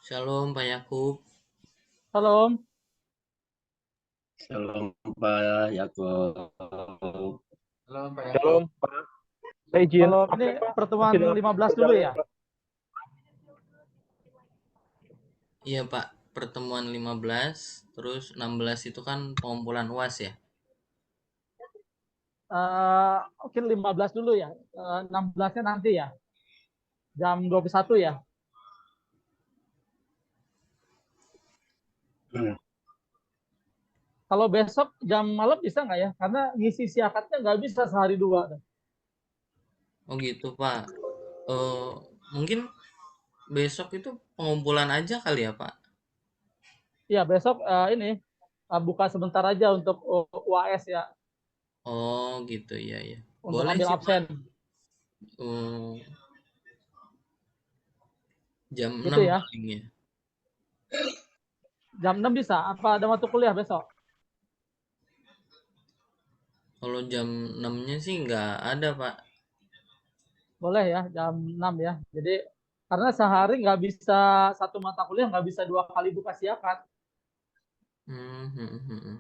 Shalom Pak Yakub. Halo Om. Shalom Pak Yakob. Halo Pak Shalom, Yaakob. Pak. Saya izin Kalau ini absen, Pak. pertemuan Masih dalam 15 dulu ya? perjalanan, Pak. Iya Pak, pertemuan 15, terus 16 itu kan pengumpulan UAS ya? Mungkin 15 dulu ya. 16-nya nanti ya. Jam 21 ya. Kalau besok jam malam bisa nggak ya? Karena ngisi siakatnya nggak bisa sehari dua. Oh gitu Pak. Eh, mungkin besok itu pengumpulan aja kali ya Pak? Iya, besok ini buka sebentar aja untuk UAS ya. Oh gitu, ya ya. Untuk Boleh ambil sih Pak. absen. Eh, jam Gitu 6 ya. paling ya. Jam 6 bisa. Apa ada waktu kuliah besok? Kalau jam 6-nya sih nggak ada Pak. Boleh ya, jam 6 ya. Jadi karena sehari nggak bisa satu mata kuliah, nggak bisa dua kali buka siakat. Hmm, hmm, hmm, hmm.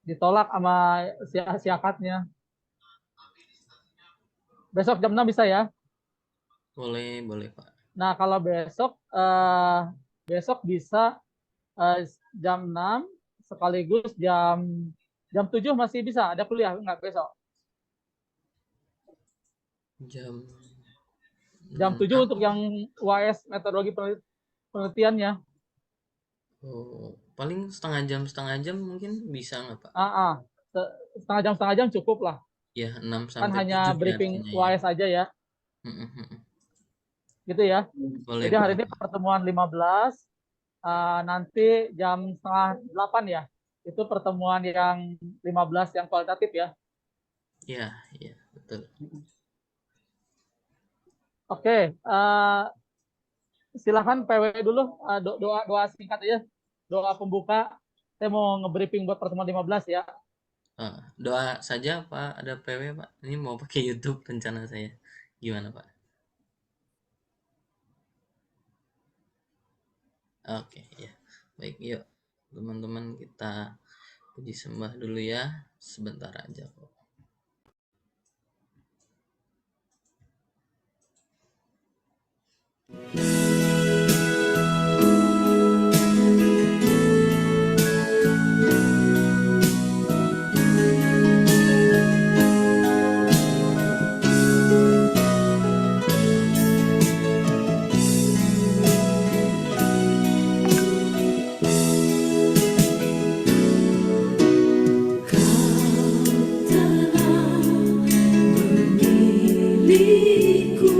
Ditolak sama siakatnya. Besok jam 6 bisa ya. Boleh, boleh Pak. Nah, kalau besok bisa jam 6 sekaligus jam 7 masih bisa ada kuliah nggak besok? Jam Jam 7 6. untuk yang UAS metodologi penelitiannya. Oh, paling setengah jam mungkin bisa nggak Pak? Ah, ah. Setengah jam cukup lah. Ya, 6 Kan sampai hanya 7 ya briefing artinya ya. UAS aja ya. Hmm, hmm, hmm. Gitu ya. Boleh, Jadi hari boleh ini Pak. pertemuan 15, nanti jam setengah 8 ya. Itu pertemuan yang 15 yang kualitatif ya. Ya, ya, betul. Oke, silakan PW dulu, doa singkat aja, doa pembuka. Saya mau nge-briefing buat pertemuan 15 ya. Doa saja Pak, ada PW Pak. Ini mau pakai YouTube rencana saya. Gimana Pak? Oke, ya. Baik, yuk. Teman-teman kita puji sembah dulu ya. Sebentar aja kok. Memilihku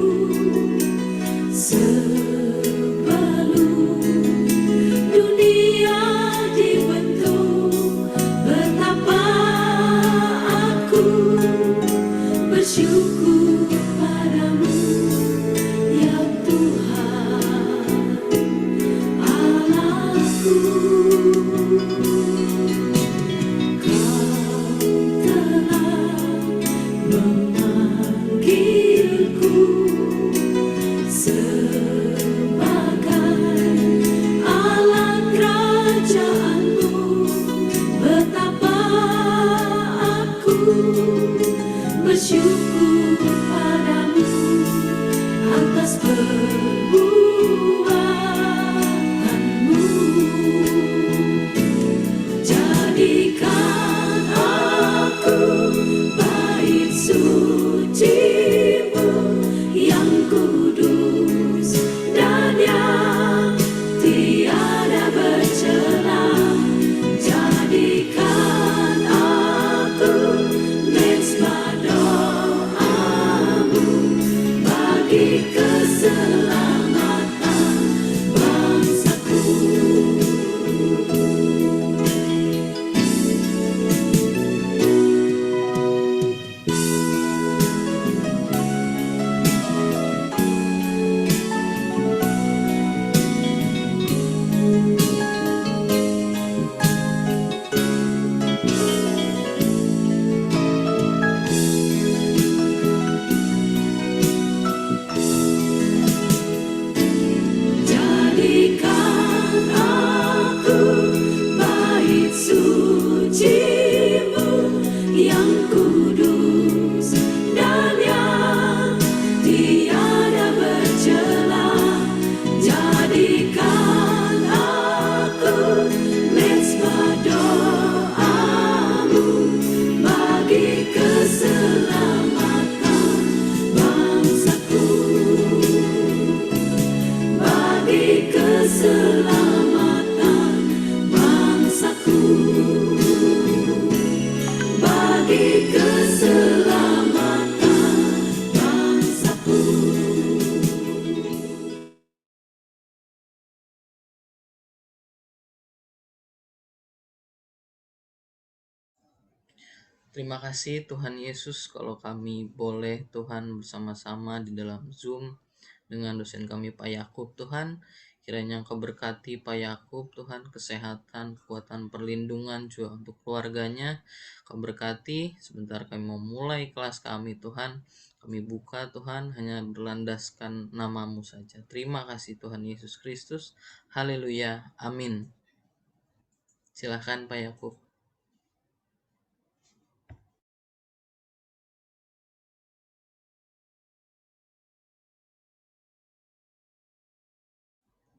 Terima kasih Tuhan Yesus kalau kami boleh Tuhan bersama-sama di dalam Zoom dengan dosen kami Pak Yakub. Tuhan, kiranya Engkau berkati Pak Yakub, Tuhan, kesehatan, kekuatan, perlindungan juga untuk keluarganya. Kau berkati, sebentar kami mau mulai kelas kami Tuhan. Kami buka Tuhan hanya berlandaskan namamu saja. Terima kasih Tuhan Yesus Kristus. Haleluya. Amin. Silahkan Pak Yakub.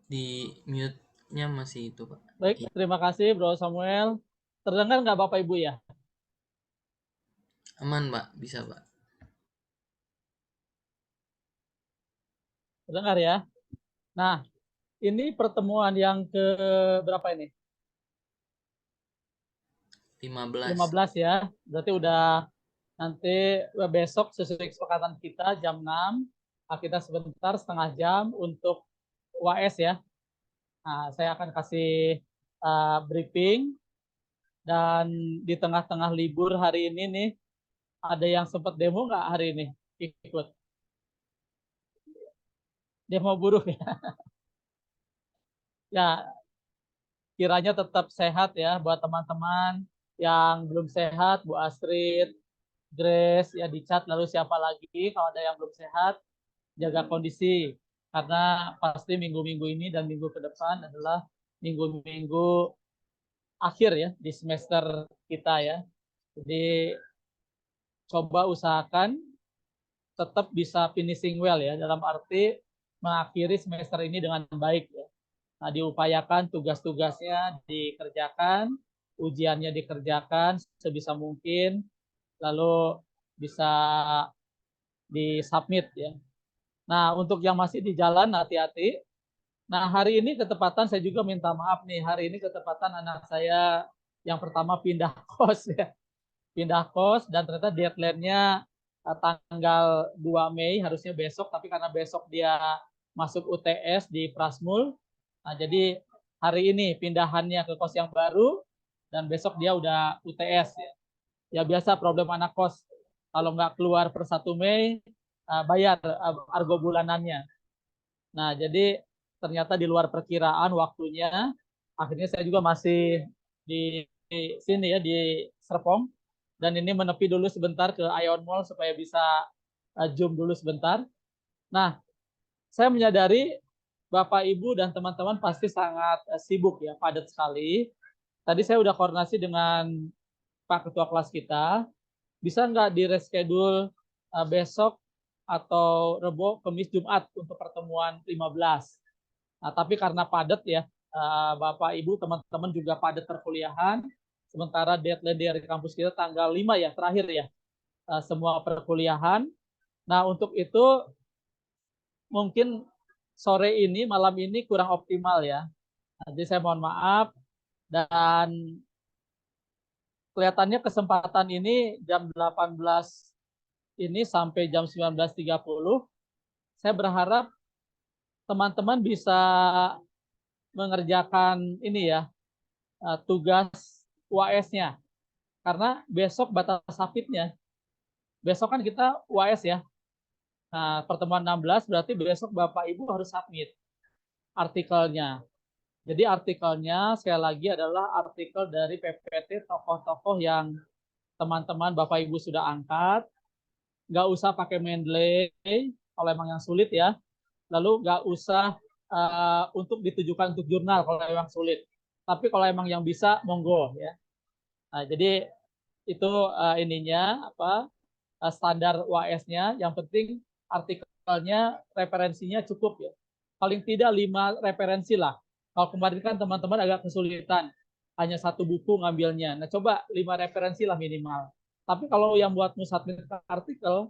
Di mute-nya masih itu Pak. Baik, Iya. terima kasih Bro Samuel. Terdengar nggak Bapak Ibu ya? Aman Pak, bisa Pak. Terdengar ya? Nah, ini pertemuan yang ke berapa ini? 15. 15 ya. Berarti udah nanti besok sesuai kesepakatan kita jam 6. Kita sebentar setengah jam untuk UAS ya. Nah, saya akan kasih briefing dan di tengah-tengah libur hari ini nih ada yang sempat demo nggak hari ini ikut demo buruh ya. Ya, kiranya tetap sehat ya buat teman-teman yang belum sehat, Bu Astrid, Grace ya dicat, lalu siapa lagi kalau ada yang belum sehat, jaga kondisi karena pasti minggu-minggu ini dan minggu ke depan adalah minggu-minggu akhir ya di semester kita ya. Jadi coba usahakan tetap bisa finishing well ya, dalam arti mengakhiri semester ini dengan baik ya. Nah, diupayakan tugas-tugasnya dikerjakan, ujiannya dikerjakan sebisa mungkin, lalu bisa disubmit ya. Nah, untuk yang masih di jalan hati-hati. Nah, hari ini ketepatan saya juga minta maaf nih. Hari ini ketepatan anak saya yang pertama pindah kos ya. Pindah kos dan ternyata deadline-nya tanggal 2 Mei, harusnya besok, tapi karena besok dia masuk UTS di Prasmul. Nah, jadi hari ini pindahannya ke kos yang baru dan besok dia udah UTS ya. Ya biasa problem anak kos. Kalau nggak keluar per 1 Mei, bayar argo bulanannya. Nah, jadi ternyata di luar perkiraan waktunya. Akhirnya saya juga masih di sini ya, di Serpong. Dan ini menepi dulu sebentar ke Ion Mall supaya bisa zoom dulu sebentar. Nah, saya menyadari Bapak, Ibu, dan teman-teman pasti sangat sibuk ya, padat sekali. Tadi saya udah koordinasi dengan Pak Ketua kelas kita, bisa nggak di reschedule besok atau Rebo, Kamis, Jumat untuk pertemuan 15. Nah, tapi karena padat ya, Bapak, Ibu, teman-teman juga padat perkuliahan, sementara deadline dari kampus kita tanggal 5 ya, terakhir ya, semua perkuliahan. Nah, untuk itu mungkin sore ini, malam ini kurang optimal ya. Jadi saya mohon maaf dan kelihatannya kesempatan ini jam 18 ini sampai jam 19.30. Saya berharap teman-teman bisa mengerjakan ini ya, tugas UAS-nya. Karena besok batas submitnya. Besok kan kita UAS ya. Nah, pertemuan 16 berarti besok Bapak Ibu harus submit artikelnya. Jadi artikelnya sekali lagi adalah artikel dari PPT tokoh-tokoh yang teman-teman Bapak Ibu sudah angkat. Nggak usah pakai Mendeley kalau emang yang sulit ya. Lalu nggak usah untuk ditujukan untuk jurnal kalau emang sulit. Tapi kalau emang yang bisa, monggo ya. Nah, jadi itu ininya apa standar UAS-nya. Yang penting artikelnya, referensinya cukup ya. Paling tidak 5 referensi lah. Kalau kemarin kan teman-teman agak kesulitan, hanya satu buku ngambilnya. Nah, coba 5 referensi lah minimal. Tapi kalau yang buat submit artikel,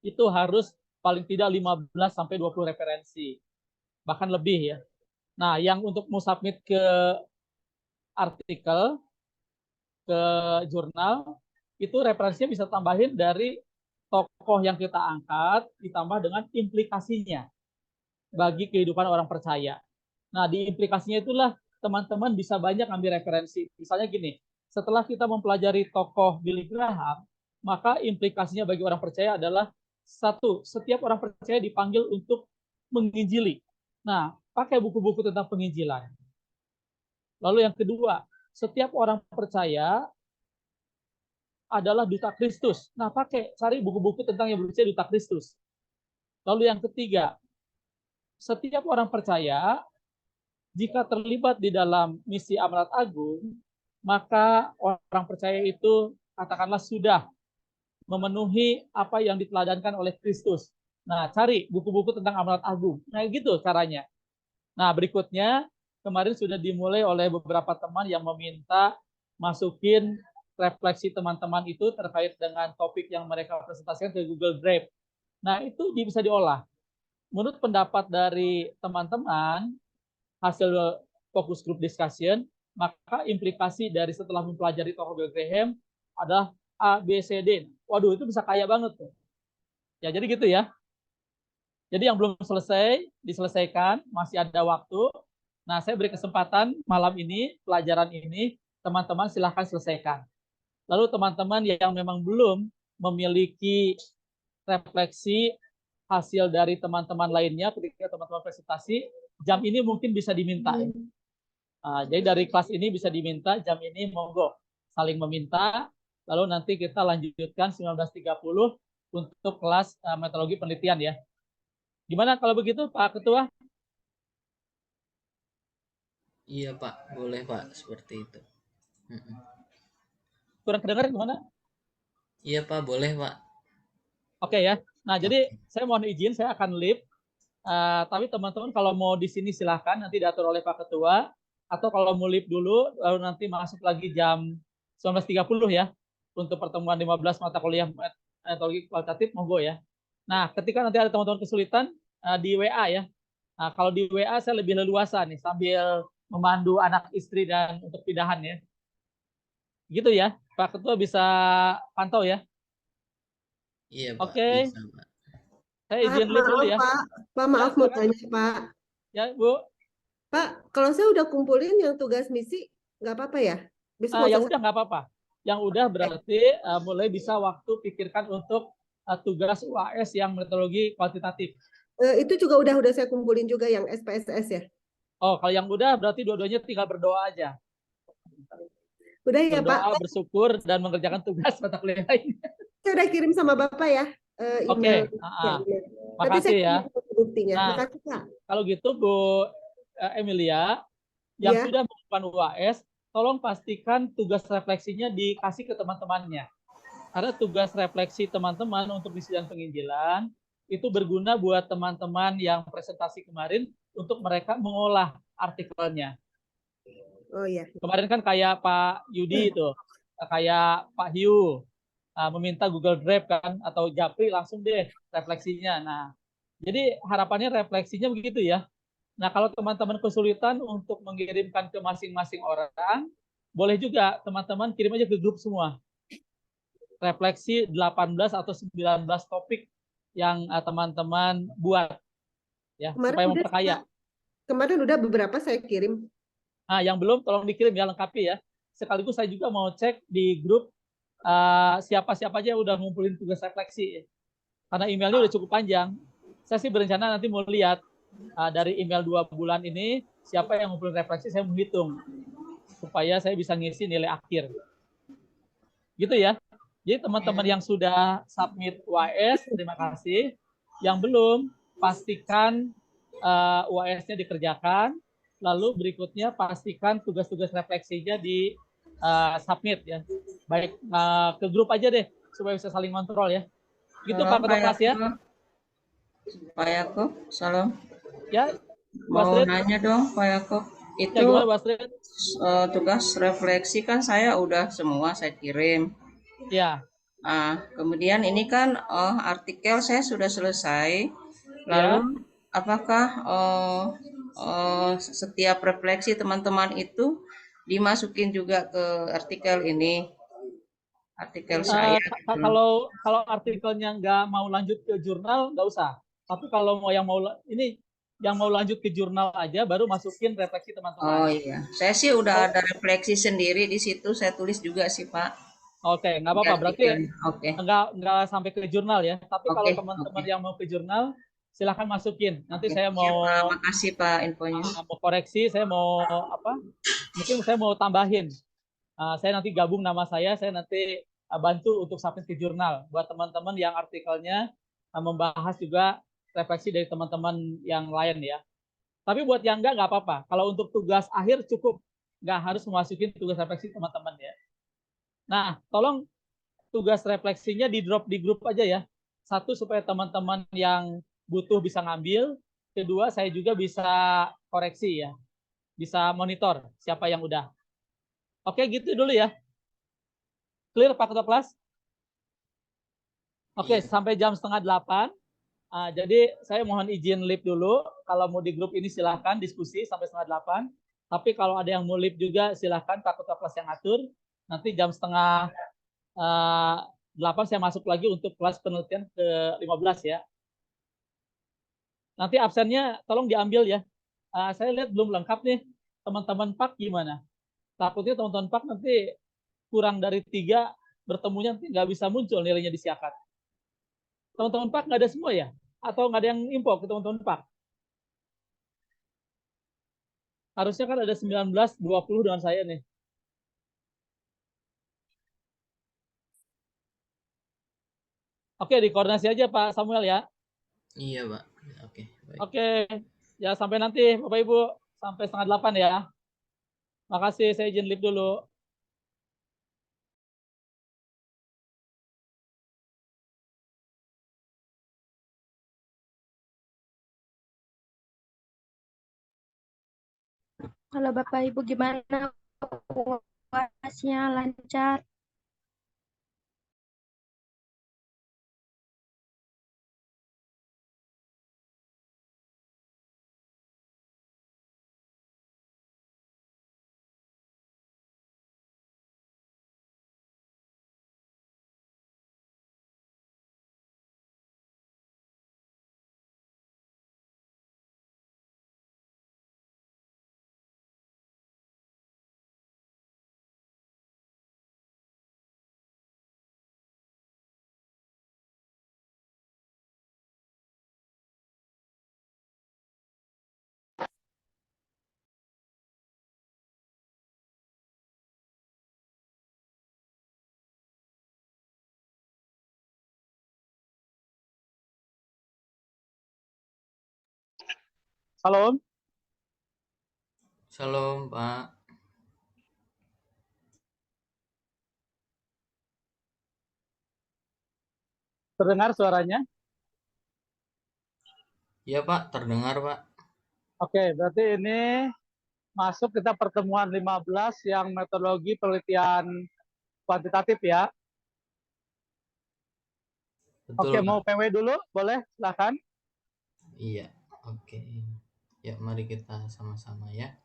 itu harus paling tidak 15 sampai 20 referensi. Bahkan lebih ya. Nah, yang untuk submit ke artikel, ke jurnal, itu referensinya bisa tambahin dari tokoh yang kita angkat, ditambah dengan implikasinya bagi kehidupan orang percaya. Nah, di implikasinya itulah teman-teman bisa banyak ambil referensi. Misalnya gini, setelah kita mempelajari tokoh Billy Graham, maka implikasinya bagi orang percaya adalah satu, setiap orang percaya dipanggil untuk menginjili. Nah, pakai buku-buku tentang penginjilan. Lalu yang kedua, setiap orang percaya adalah duta Kristus. Nah, cari buku-buku tentang yang berbicara duta Kristus. Lalu yang ketiga, setiap orang percaya jika terlibat di dalam misi amanat agung, maka orang percaya itu katakanlah sudah memenuhi apa yang diteladankan oleh Kristus. Nah, cari buku-buku tentang amanat agung. Nah, gitu caranya. Nah, berikutnya kemarin sudah dimulai oleh beberapa teman yang meminta masukin refleksi teman-teman itu terkait dengan topik yang mereka presentasikan ke Google Drive. Nah, itu bisa diolah. Menurut pendapat dari teman-teman, hasil focus group discussion, maka implikasi dari setelah mempelajari tokoh Bill Graham adalah A, B, C, D. Waduh, itu bisa kaya banget tuh. Ya, jadi gitu ya. Jadi yang belum selesai, diselesaikan, masih ada waktu. Nah, saya beri kesempatan malam ini, pelajaran ini, teman-teman silahkan selesaikan. Lalu teman-teman yang memang belum memiliki refleksi hasil dari teman-teman lainnya ketika teman-teman presentasi, jam ini mungkin bisa diminta. Jadi dari kelas ini bisa diminta, jam ini monggo saling meminta, lalu nanti kita lanjutkan 19.30 untuk kelas metodologi penelitian ya. Gimana kalau begitu Pak Ketua? Iya Pak, boleh Pak, seperti itu. Kurang kedengar gimana? Iya Pak, boleh Pak. Oke ya. Nah, jadi Oke. saya mohon izin, saya akan leave. Tapi teman-teman kalau mau di sini silahkan, nanti diatur oleh Pak Ketua. Atau kalau mau leave dulu, lalu nanti masuk lagi jam 19.30 ya. Untuk pertemuan 15 mata kuliah metodologi kualitatif, monggo ya. Nah, ketika nanti ada teman-teman kesulitan, di WA ya. Nah, kalau di WA saya lebih leluasa nih, sambil memandu anak istri dan untuk pindahan ya. Gitu ya, Pak Ketua bisa pantau ya. Iya Pak, Oke, bisa Pak. saya Pak, izin live dulu maaf ya. Pak. Pak, Ya, maaf mau silakan. tanya Pak. Ya, Bu. Pak, kalau saya udah kumpulin yang tugas misi, nggak apa-apa ya? Besok nggak Yang usah udah nggak apa-apa. Yang udah saya. berarti mulai bisa waktu pikirkan untuk tugas UAS yang metodologi kuantitatif. Itu juga udah saya kumpulin juga yang SPSS ya. Oh, kalau yang udah berarti dua-duanya tinggal berdoa aja. Udah ya Pak. Berdoa, bersyukur, dan mengerjakan tugas mata kuliah lain. Saya udah kirim sama Bapak ya email. Oke, Ya, email. Nanti saya makasih ya. kirim buktinya. Nah, Makasih Pak. kalau gitu Bu Emilia, yang Ya, sudah melakukan UAS, tolong pastikan tugas refleksinya dikasih ke teman-temannya. Karena tugas refleksi teman-teman untuk misi dan penginjilan itu berguna buat teman-teman yang presentasi kemarin untuk mereka mengolah artikelnya. oh ya. Kemarin kan kayak Pak Yudi itu, kayak Pak Hiu meminta Google Drive kan atau Japri langsung deh refleksinya. Nah, jadi harapannya refleksinya begitu ya. Nah, kalau teman-teman kesulitan untuk mengirimkan ke masing-masing orang, boleh juga teman-teman kirim aja ke grup semua. Refleksi 18 atau 19 topik yang teman-teman buat ya supaya memperkaya. Kemarin udah beberapa saya kirim. Nah, yang belum tolong dikirim ya, lengkapi ya. Sekaligus saya juga mau cek di grup siapa-siapa aja udah ngumpulin tugas refleksi. Karena emailnya udah cukup panjang. Saya sih berencana nanti mau lihat dari email 2 bulan ini siapa yang ngumpulin refleksi, saya menghitung supaya saya bisa ngisi nilai akhir. Gitu ya. Jadi teman-teman yang sudah submit UAS, terima kasih. Yang belum, pastikan UAS-nya dikerjakan. Lalu berikutnya pastikan tugas-tugas refleksinya di submit ya. Baik ke grup aja deh supaya bisa saling kontrol ya. Gitu Pak Ketua kelas ya. Pak Yakob, salam. Ya, Mau nanya dong Pak Yakob. Itu ya, gimana, tugas refleksi kan saya udah semua saya kirim. Ya. Kemudian ini kan artikel saya sudah selesai. Lalu ya. Apakah setiap refleksi teman-teman itu dimasukin juga ke artikel ini? Artikel saya. Kalau artikelnya nggak mau lanjut ke jurnal nggak usah. Tapi kalau mau yang mau ini yang mau lanjut ke jurnal aja, baru masukin refleksi Oh teman-teman. iya, saya sih udah ada refleksi sendiri di situ, saya tulis juga sih Pak. Oke, nggak Di apa-apa. Berarti artikel. Oke, nggak sampai ke jurnal ya. Tapi kalau oke, teman-teman oke, yang mau ke jurnal, silahkan masukin. Nanti oke. saya Iya Pak, mau makasih Pak infonya. mau koreksi, saya mau apa? Mungkin saya mau tambahin. Saya nanti gabung nama saya nanti bantu untuk submit ke jurnal buat teman-teman yang artikelnya membahas juga refleksi dari teman-teman yang lain ya. Tapi buat yang nggak apa-apa. Kalau untuk tugas akhir cukup, nggak harus memasukin tugas refleksi teman-teman ya. Nah, tolong tugas refleksinya di drop di grup aja ya. Satu, supaya teman-teman yang butuh bisa ngambil. Kedua, saya juga bisa koreksi ya. Bisa monitor siapa yang udah. Oke, gitu dulu ya. Clear Pak Ketua Kelas? Oke, Iya. sampai jam 7:30. Jadi saya mohon izin live dulu. Kalau mau di grup ini silahkan diskusi sampai 7:30. Tapi kalau ada yang mau live juga silahkan Pak Ketua Kelas yang atur. Nanti jam 7:30 saya masuk lagi untuk kelas penelitian ke-15 ya. Nanti absennya tolong diambil ya. Saya lihat belum lengkap nih. Teman-teman Pak gimana? Takutnya teman-teman Pak nanti kurang dari 3, bertemunya nanti nggak bisa muncul nilainya di Siakat. Teman-teman Pak nggak ada semua ya? Atau nggak ada yang info ke teman-teman Pak? Harusnya kan ada 19, 20 dengan saya nih. Oke, dikoordinasi aja Pak Samuel ya. Iya, Pak. Oke, baik. Oke, ya sampai nanti Bapak Ibu. Sampai 7:30 ya. Makasih, saya izin live dulu. Kalau Bapak Ibu gimana UASnya lancar? Salam. Shalom, Pak. Terdengar suaranya? Iya, Pak. Terdengar, Pak. Oke, berarti ini masuk kita pertemuan 15 yang metodologi penelitian kuantitatif ya. Betul, Oke, mau Pak. PW dulu? Boleh? Silahkan. Iya. Oke. Ya, mari kita sama-sama ya.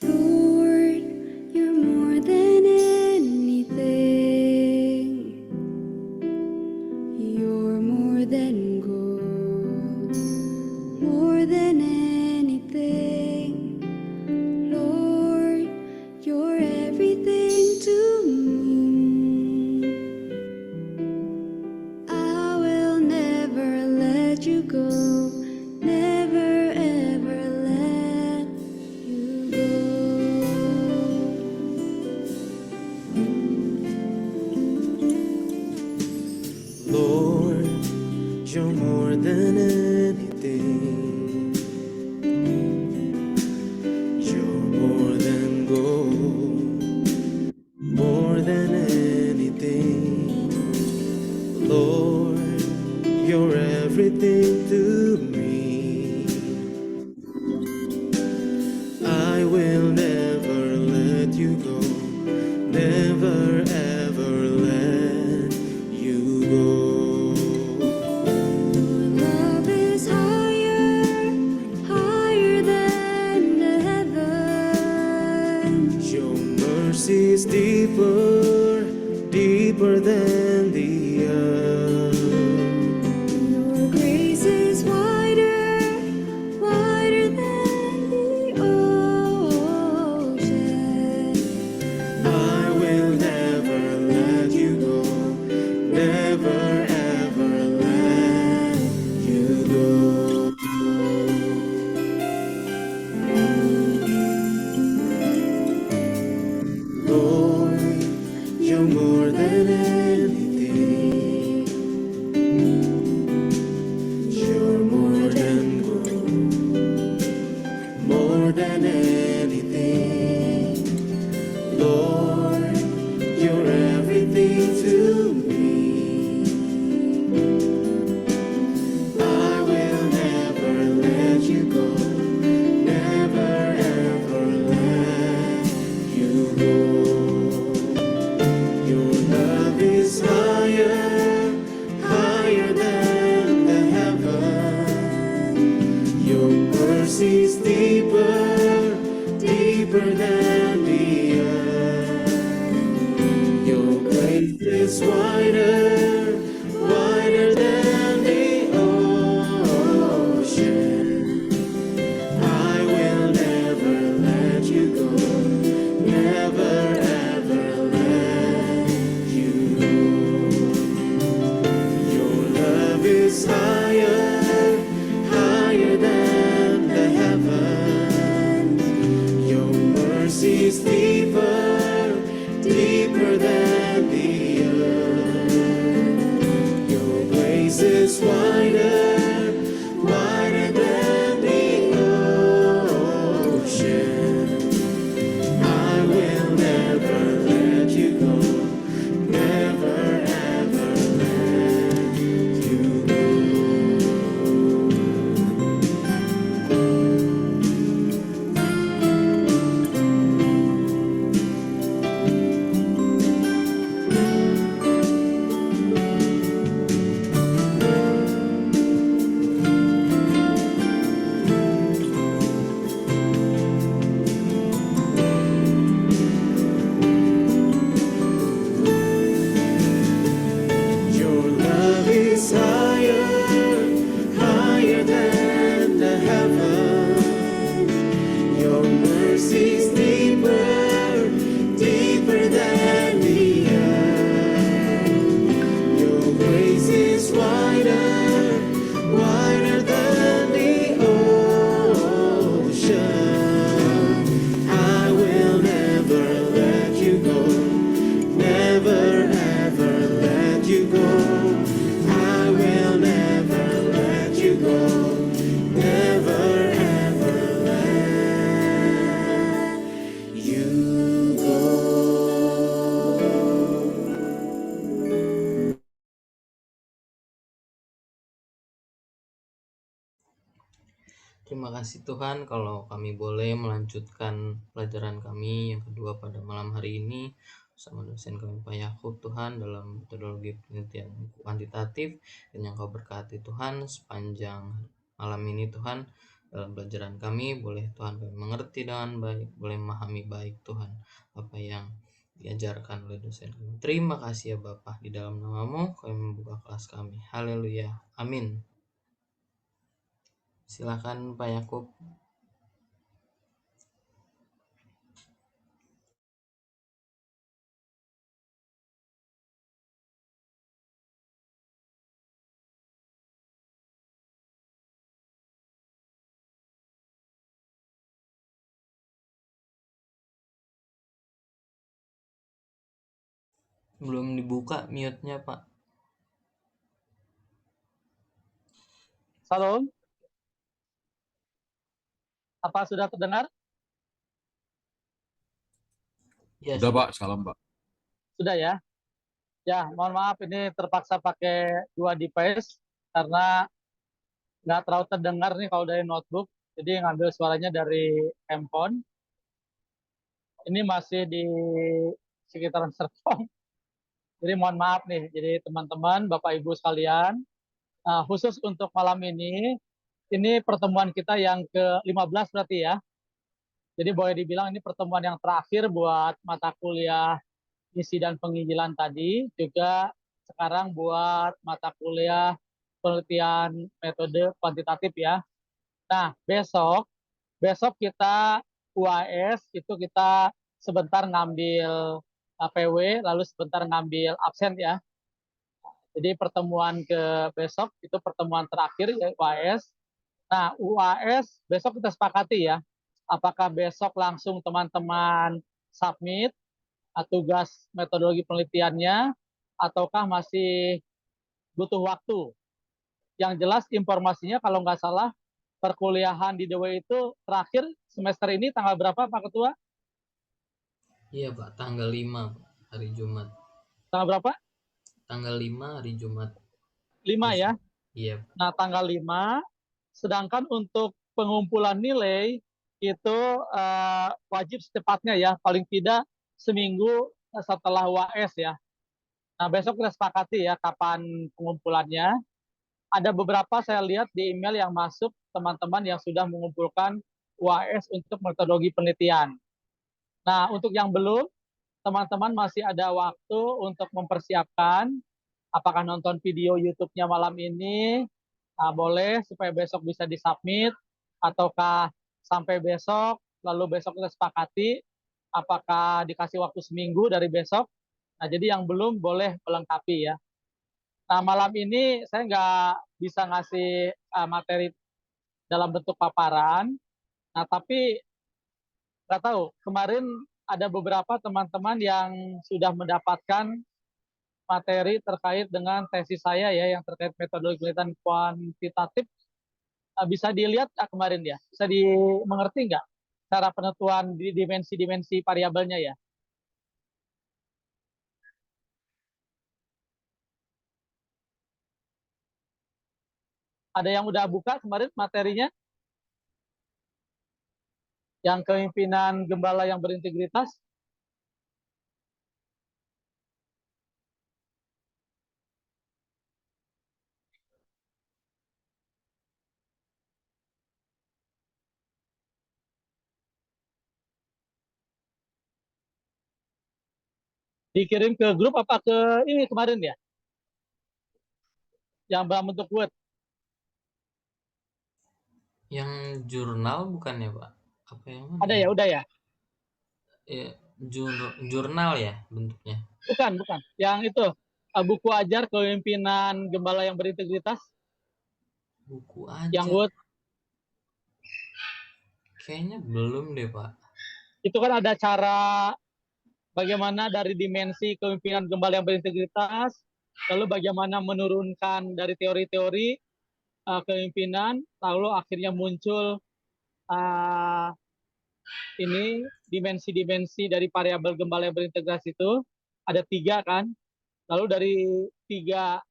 Lord, you're more than anything. deeper than the earth. Your grace is wider, wider than the ocean. I will never let you go, never ever let you go. Lord, you're more than anything. You're more than gold, more than anything. Lord, you're everything to me. I will never let you go, never ever let you go. Your love is higher, higher than the heaven. Your mercy is deeper, deeper than the earth. Your grace is wider, wider than the ocean. I will never let you go, never ever let you go. Your love is higher, higher than the heaven. Your mercy is deeper, deeper than the earth. Your grace is wider, wider than the ocean. I will never let you go, never ever let you go. Your love is higher, higher than the heaven. Your mercy is deeper, deeper than the earth. Your grace is wider, wider than the ocean. I will never let you go, never ever let you go. I will never let you go, never ever let you go. Terima kasih Tuhan kalau kami boleh melanjutkan pelajaran kami yang kedua pada malam hari ini bersama dosen kami Pak Yakub Tuhan dalam metodologi penelitian kuantitatif, dan yang Kau berkati Tuhan sepanjang malam ini Tuhan. Dalam pelajaran kami boleh Tuhan kami mengerti dengan baik, boleh memahami baik Tuhan apa yang diajarkan oleh dosen kami. Terima kasih ya Bapa, di dalam nama-Mu kami membuka kelas kami. Haleluya, amin. Silakan Pak Yakub. Belum dibuka mute-nya Pak. Salam. Apa sudah terdengar? Ya, Sudah Pak, salam Pak. Sudah ya? Ya, mohon maaf ini terpaksa pakai dua device karena nggak terlalu terdengar nih kalau dari notebook. Jadi ngambil suaranya dari handphone. Ini masih di sekitaran Serpong. Jadi mohon maaf nih. Jadi teman-teman, Bapak Ibu sekalian, khusus untuk malam ini pertemuan kita yang ke-15 berarti ya. Jadi boleh dibilang ini pertemuan yang terakhir buat mata kuliah isi dan penginjilan tadi, juga sekarang buat mata kuliah penelitian metode kuantitatif ya. Nah, besok kita UAS itu kita sebentar ngambil PW, lalu sebentar ngambil absen ya. Jadi pertemuan ke besok itu pertemuan terakhir ya UAS. Nah, UAS besok kita sepakati ya. Apakah besok langsung teman-teman submit tugas metodologi penelitiannya ataukah masih butuh waktu? Yang jelas informasinya kalau nggak salah perkuliahan di DW itu terakhir semester ini tanggal berapa Pak Ketua? Iya Pak, tanggal 5 Pak, hari Jumat. Tanggal berapa? Tanggal 5 hari Jumat. 5 ya. Iya. Nah, tanggal 5. Sedangkan untuk pengumpulan nilai itu wajib secepatnya ya, paling tidak seminggu setelah UAS ya. Nah, besok kita sepakati ya kapan pengumpulannya. Ada beberapa saya lihat di email yang masuk teman-teman yang sudah mengumpulkan UAS untuk metodologi penelitian. Nah, untuk yang belum, teman-teman masih ada waktu untuk mempersiapkan. Apakah nonton video YouTube-nya malam ini? Boleh supaya besok bisa disubmit, ataukah sampai besok, lalu besok kita sepakati apakah dikasih waktu seminggu dari besok. Nah, jadi yang belum boleh melengkapi ya. Nah, malam ini saya nggak bisa ngasih materi dalam bentuk paparan. Nah, tapi nggak tahu, kemarin ada beberapa teman-teman yang sudah mendapatkan materi terkait dengan tesis saya ya, yang terkait metodologi penelitian kuantitatif. Bisa dilihat kemarin ya, bisa dimengerti nggak cara penentuan di dimensi-dimensi variabelnya ya? Ada yang udah buka kemarin materinya? Yang kepemimpinan gembala yang berintegritas? Dikirim ke grup apa ke ini kemarin ya? Yang bentuk Word. Yang jurnal bukan ya Pak? Apa yang mana? Ada ya, udah ya? Jurnal ya bentuknya. Bukan. Yang itu buku ajar kepemimpinan gembala yang berintegritas. Buku aja. Yang Word. Kayaknya belum deh Pak. Itu kan ada cara bagaimana dari dimensi kepemimpinan gembala yang berintegritas, lalu bagaimana menurunkan dari teori-teori kepemimpinan, lalu akhirnya muncul ini dimensi-dimensi dari variabel gembala yang berintegrasi itu ada 3 kan, lalu dari 3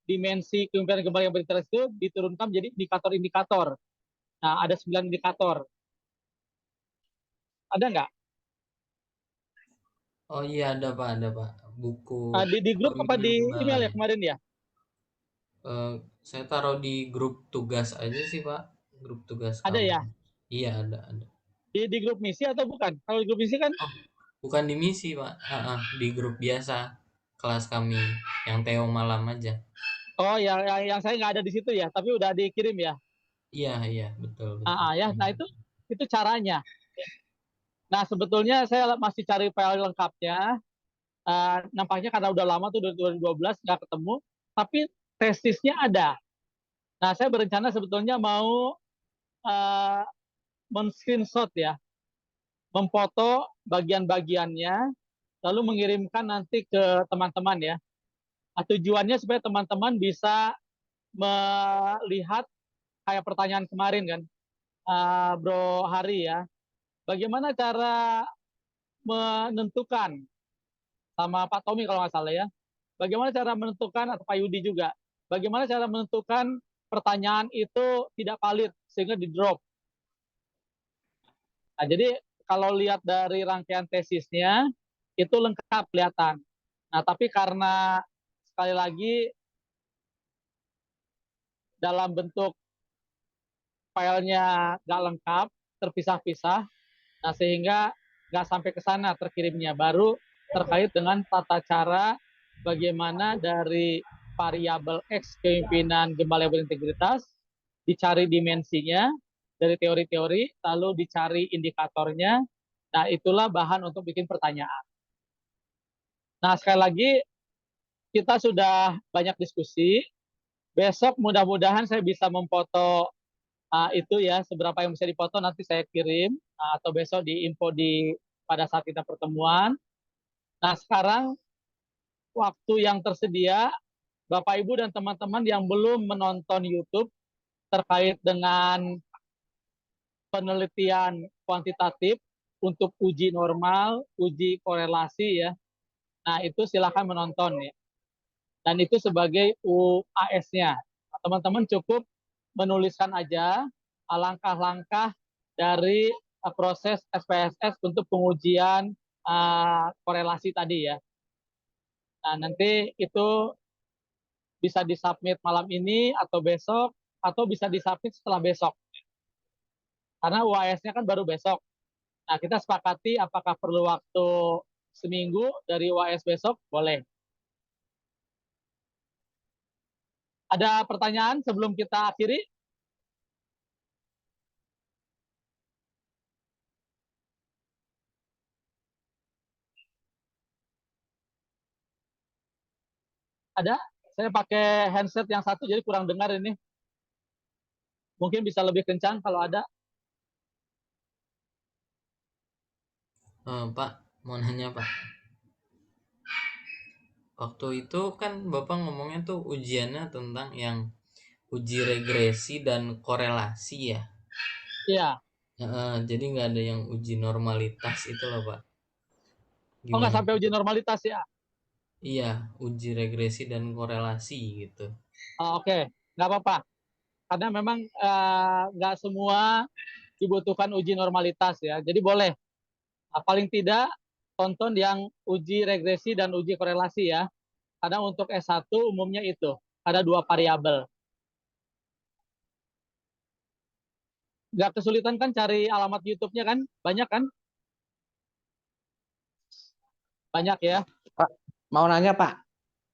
dimensi kepemimpinan gembala yang berintegrasi itu diturunkan menjadi indikator-indikator. Nah, ada 9 indikator. Ada nggak? Oh iya ada Pak. Buku Di grup apa kepemimpinan di gembala email ya ya. kemarin ya? Saya taruh di grup tugas aja sih Pak. Grup tugas Ada ya? kamu. Iya ada. Di grup misi atau bukan? Kalau di grup misi kan Oh, bukan di misi Pak. Di grup biasa kelas kami yang Teo malam aja. oh yang saya nggak ada di situ ya, tapi udah dikirim ya. Iya betul. Ya, nah itu caranya. Nah, sebetulnya saya masih cari file lengkapnya. Nampaknya karena udah lama tuh 2012 nggak ketemu, tapi tesisnya ada. Nah, saya berencana sebetulnya mau men-screenshot ya, memfoto bagian-bagiannya, lalu mengirimkan nanti ke teman-teman ya. Tujuannya supaya teman-teman bisa melihat kayak pertanyaan kemarin kan, Bro Hari ya. Bagaimana cara menentukan, sama Pak Tommy kalau nggak salah ya, bagaimana cara menentukan, atau Pak Yudi juga, bagaimana cara menentukan pertanyaan itu tidak valid sehingga di drop. Nah, jadi kalau lihat dari rangkaian tesisnya itu lengkap kelihatan. Nah, tapi karena sekali lagi dalam bentuk filenya nggak lengkap, terpisah-pisah, nah sehingga nggak sampai ke sana terkirimnya. Baru terkait dengan tata cara bagaimana dari variabel X kepemimpinan gembala yang berintegritas dicari dimensinya dari teori-teori, lalu dicari indikatornya. Nah, itulah bahan untuk bikin pertanyaan. Nah, sekali lagi kita sudah banyak diskusi. Besok mudah-mudahan saya bisa memfoto itu ya, seberapa yang bisa dipoto nanti saya kirim atau besok di info pada saat kita pertemuan. Nah, sekarang waktu yang tersedia, Bapak Ibu dan teman-teman yang belum menonton YouTube terkait dengan penelitian kuantitatif untuk uji normal, uji korelasi ya. Nah, itu silakan menonton ya. Dan itu sebagai UAS-nya. Teman-teman cukup menuliskan aja langkah-langkah dari proses SPSS untuk pengujian korelasi tadi ya. Nah, nanti itu bisa disubmit malam ini atau besok, atau bisa disubmit setelah besok. Karena UAS-nya kan baru besok. Nah, kita sepakati apakah perlu waktu seminggu dari UAS besok, boleh. Ada pertanyaan sebelum kita akhiri? Ada? Saya pakai handset yang satu jadi kurang dengar ini. Mungkin bisa lebih kencang kalau ada. Pak, mau nanya Pak. Waktu itu kan Bapak ngomongnya tuh ujiannya tentang yang uji regresi dan korelasi ya. Iya. Jadi nggak ada yang uji normalitas itu loh Pak. Oh, nggak Gimana? sampai uji normalitas ya? Iya, uji regresi dan korelasi gitu. Oke. Nggak apa-apa. Karena memang nggak semua dibutuhkan uji normalitas ya. Jadi boleh. Paling tidak tonton yang uji regresi dan uji korelasi ya. Karena untuk S1 umumnya itu. Ada 2 variabel. Nggak kesulitan kan cari alamat YouTube-nya kan? Banyak kan? Banyak ya. Pak, mau nanya Pak.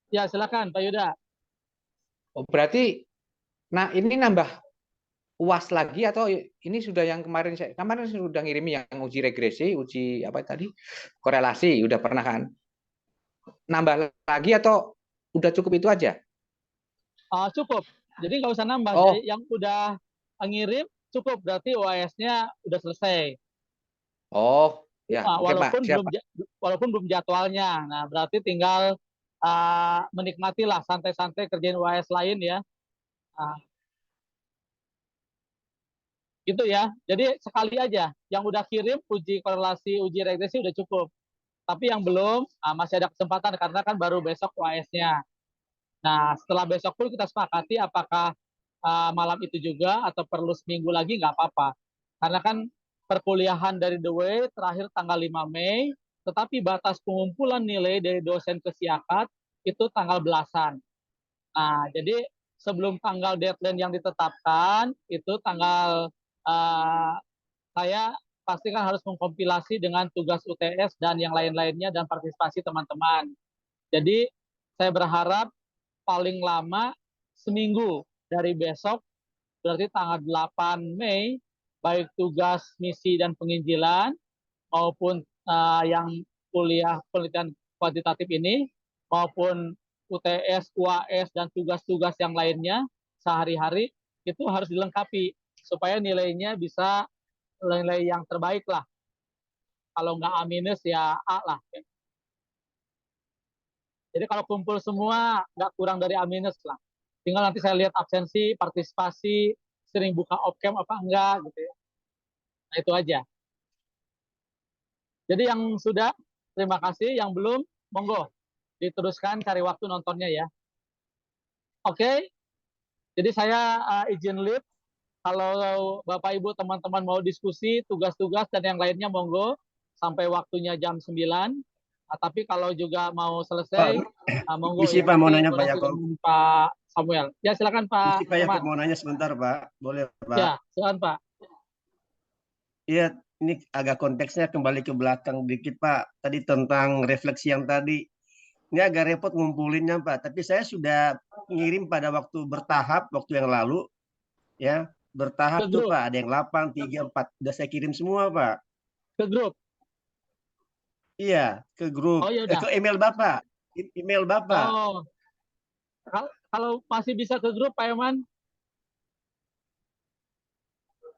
Ya, silakan Pak Yuda. Oh, berarti, nah ini nambah UAS lagi atau ini sudah yang kemarin sudah ngirimi yang uji regresi, uji apa tadi, korelasi, udah pernah kan? Nambah lagi atau udah cukup itu aja? Cukup. Jadi nggak usah nambah. Oh, Jadi yang udah ngirim cukup. Berarti UAS-nya udah selesai. oh, ya, oke Pak, siap Pak. Walaupun belum jadwalnya. Nah, berarti tinggal menikmatilah santai-santai kerjain UAS lain ya. Gitu ya. Jadi sekali aja. Yang udah kirim uji korelasi, uji regresi udah cukup. Tapi yang belum masih ada kesempatan karena kan baru besok UAS-nya. Nah, setelah besok pun kita sepakati apakah malam itu juga atau perlu seminggu lagi nggak apa-apa. Karena kan perkuliahan dari The Way terakhir tanggal 5 Mei, tetapi batas pengumpulan nilai dari dosen ke Siakat itu tanggal belasan. Nah, jadi sebelum tanggal deadline yang ditetapkan, itu tanggal saya pastikan harus mengkompilasi dengan tugas UTS dan yang lain-lainnya dan partisipasi teman-teman. Jadi saya berharap paling lama seminggu dari besok, berarti tanggal 8 Mei, baik tugas misi dan penginjilan maupun yang kuliah penelitian kuantitatif ini, maupun UTS, UAS, dan tugas-tugas yang lainnya sehari-hari, itu harus dilengkapi supaya nilainya bisa nilai yang terbaik lah. Kalau nggak A minus ya A lah. Jadi kalau kumpul semua nggak kurang dari A minus lah. Tinggal nanti saya lihat absensi, partisipasi, sering buka opcam apa enggak gitu ya. Nah itu aja. Jadi yang sudah, terima kasih. Yang belum, monggo diteruskan cari waktu nontonnya ya. Oke. Jadi saya izin leave. Kalau Bapak Ibu teman-teman mau diskusi, tugas-tugas dan yang lainnya monggo sampai waktunya jam 9. Tapi kalau juga mau selesai, monggo Isi ya. Pak mau nanya Pak Yakob. Pak Samuel. Ya silakan Pak. Isi Pak Yakob mau nanya sebentar Pak. Boleh Pak? Ya, silakan Pak. Iya, ini agak konteksnya kembali ke belakang dikit Pak. Tadi tentang refleksi yang tadi. Ini agak repot ngumpulinnya Pak. Tapi saya sudah ngirim pada waktu bertahap, waktu yang lalu. Ya, Ke bertahap tuh grup, Pak. Ada yang 8, 3, 4. Udah saya kirim semua Pak. ke grup. Iya, ke grup. Oh ya udah. Ke email Bapak. Email Bapak. Oh, kalau masih bisa ke grup Pak Herman,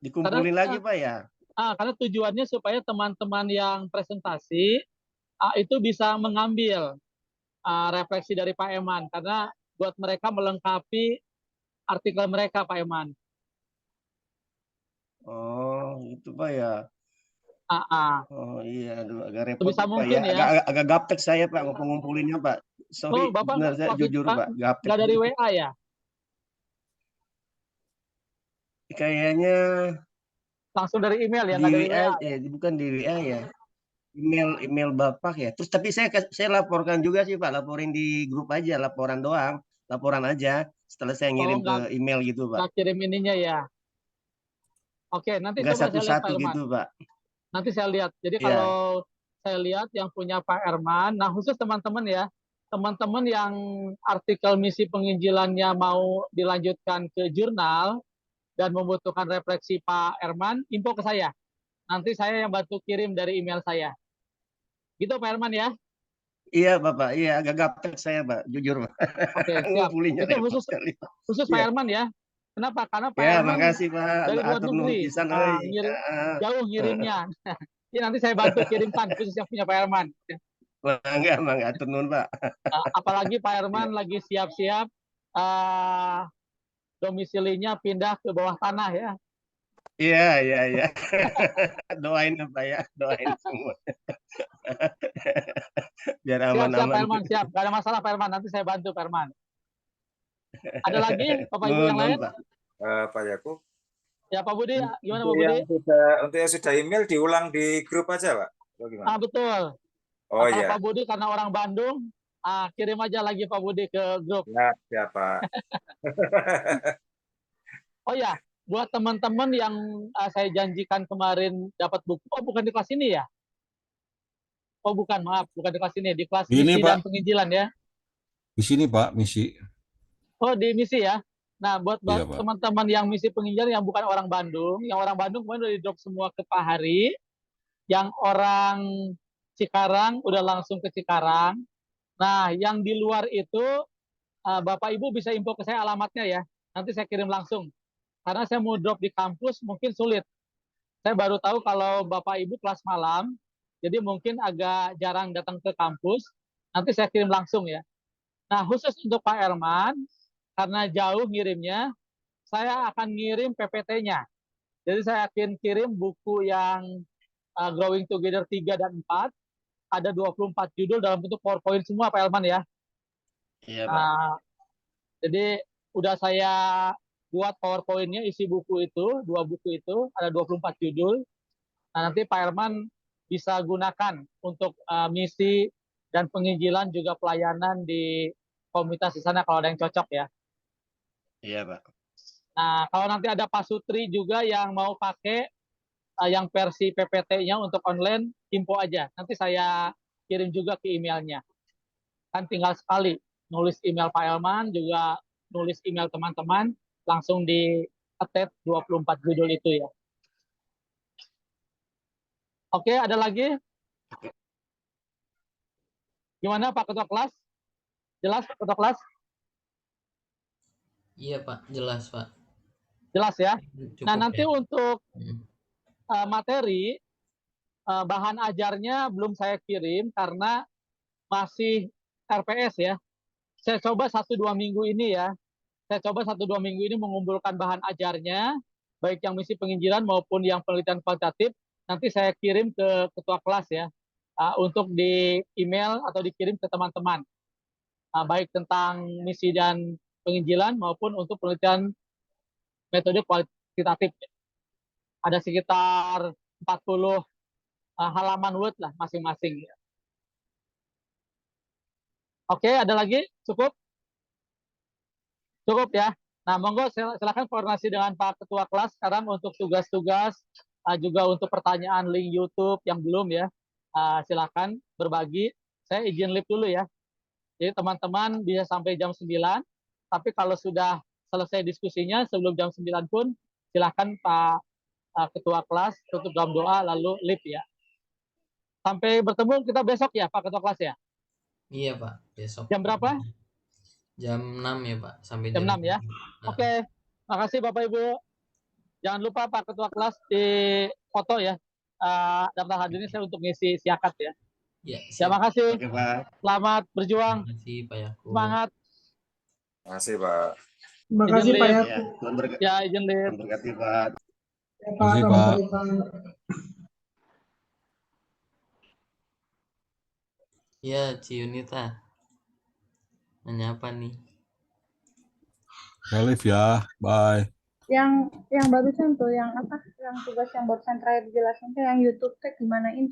Dikumpulin lagi Pak ya. karena tujuannya supaya teman-teman yang presentasi itu bisa mengambil refleksi dari Pak Eman, karena buat mereka melengkapi artikel mereka Pak Eman. Oh, gitu Pak ya. Oh iya, aduh, agak repot Sebisa Pak mungkin ya. ya. Agak gaptek saya Pak ngumpulinnya Pak. Sorry, Bapak benar saya waktu jujur Pak, gaptek. nggak dari WA ya? Kayaknya Langsung dari email ya, di nggak dari WA, WA. bukan di WA ya. Email Bapak ya. Terus tapi saya laporkan juga sih Pak, laporin di grup aja, laporan doang, laporan aja. Setelah saya Oh, ngirim ke email gitu Pak. nggak kirim ininya ya. Oke, nanti Enggak coba saya lihat Pak satu-satu Herman. gitu Pak. Nanti saya lihat. Jadi Ya, kalau saya lihat yang punya Pak Herman, nah khusus teman-teman ya, teman-teman yang artikel misi penginjilannya mau dilanjutkan ke jurnal dan membutuhkan refleksi Pak Herman, info ke saya. Nanti saya yang bantu kirim dari email saya. Gitu Pak Herman ya. iya Bapak, iya agak gaptek saya Pak, jujur Pak. Oke, siap. Ngumpulinnya Itu repot sekali. khusus Pak Iya. Herman ya. Kenapa? Karena Pak Ya, Herman makasih Pak. dari luar Atur nuhun negeri, pisan euy. jauh ngirimnya. Ini nanti saya bantu kirimkan khusus yang punya Pak Herman. Mangga atur nuhun Pak. Apalagi Pak Herman lagi siap-siap domisilinya pindah ke bawah tanah ya. Iya. Doain Pak ya, doain semua. Biar Siap, Pak aman-aman. Herman, siap. Gak ada masalah Pak Herman, nanti saya bantu Pak Herman. Ada lagi Bapak Ibu yang lain? Pak. Pak Yakub. Ya Pak Budi, gimana Pak Untuk Budi? untuk yang sudah email diulang di grup aja Pak. Atau gimana? Betul. Oh Kalau iya. Pak Budi karena orang Bandung, kirim aja lagi Pak Budi ke grup. Ya, siap Pak. Oh ya, buat teman-teman yang saya janjikan kemarin dapat buku. Oh, bukan di kelas ini ya? Oh, bukan, maaf, bukan di kelas ini, di kelas Ini, misi Pak. dan penginjilan ya. Di sini Pak, misi. Oh, di misi ya. Nah, buat Iya, Pak. teman-teman yang misi penginjilan yang bukan orang Bandung, yang orang Bandung kemarin udah di-drop semua ke Pak Hari, yang orang Cikarang udah langsung ke Cikarang. Nah, yang di luar itu Bapak Ibu bisa info ke saya alamatnya ya. Nanti saya kirim langsung. Karena saya mau drop di kampus mungkin sulit. Saya baru tahu kalau Bapak Ibu kelas malam, jadi mungkin agak jarang datang ke kampus. Nanti saya kirim langsung ya. Nah, khusus untuk Pak Herman, karena jauh ngirimnya, saya akan ngirim PPT-nya. Jadi saya akan kirim buku yang Growing Together 3 dan 4. Ada 24 judul dalam bentuk PowerPoint semua Pak Herman ya. Iya Pak. Jadi udah saya buat PowerPoint-nya isi buku itu, 2 buku itu, ada 24 judul. Nah, nanti Pak Herman bisa gunakan untuk misi dan penginjilan juga pelayanan di komunitas di sana kalau ada yang cocok ya. Iya Pak. Nah, kalau nanti ada Pak Sutri juga yang mau pakai yang versi PPT-nya untuk online, info aja. Nanti saya kirim juga ke emailnya. Kan tinggal sekali nulis email Pak Herman, juga nulis email teman-teman, langsung di attach 24 judul itu ya. Oke, ada lagi? Gimana Pak Ketua Kelas? Jelas Pak Ketua Kelas? Iya Pak, jelas Pak. Jelas ya? Cukup Nah, nanti ya. untuk materi, bahan ajarnya belum saya kirim karena masih RPS ya. Saya coba 1-2 minggu ini ya. Saya coba 1-2 minggu ini mengumpulkan bahan ajarnya, baik yang misi penginjilan maupun yang penelitian kualitatif. Nanti saya kirim ke ketua kelas ya, untuk di email atau dikirim ke teman-teman. Baik tentang misi dan penginjilan maupun untuk penelitian metode kualitatif. Ada sekitar 40 halaman Word lah masing-masing. Oke, ada lagi? Cukup? Cukup ya. Nah, monggo silakan koordinasi dengan Pak Ketua Kelas sekarang untuk tugas-tugas juga untuk pertanyaan link YouTube yang belum ya, silakan berbagi. Saya izin live dulu ya. Jadi teman-teman bisa sampai jam 9, tapi kalau sudah selesai diskusinya sebelum jam 9 pun silakan Pak Ketua kelas tutup dalam doa lalu live ya. Sampai bertemu kita besok ya Pak Ketua kelas ya. Iya Pak, besok. Jam berapa? Jam 6 ya Pak, sampai Jam 6 ya. Nah, Oke, makasih Bapak Ibu. Jangan lupa Pak Ketua kelas di foto ya. Daftar hadir ini saya untuk ngisi siakat ya. ya, Terima kasih. Oke, Pak. Selamat berjuang. Terima kasih Pak Yakub. Semangat. Terima kasih Pak. Terima kasih Pak Izin Ya, Yakub. Tuhan berkati, Ya, izin live. Tuhan berkati, Pak. Ya, Pak, Makasih, selamat Pak. pagi, Pak. Ya, Ciunita. Nanya apa nih? Ya, live ya. Bye. Yang barusan tuh, yang apa? Yang tugas yang barusan terakhir dijelasin tuh yang YouTube teh gimanain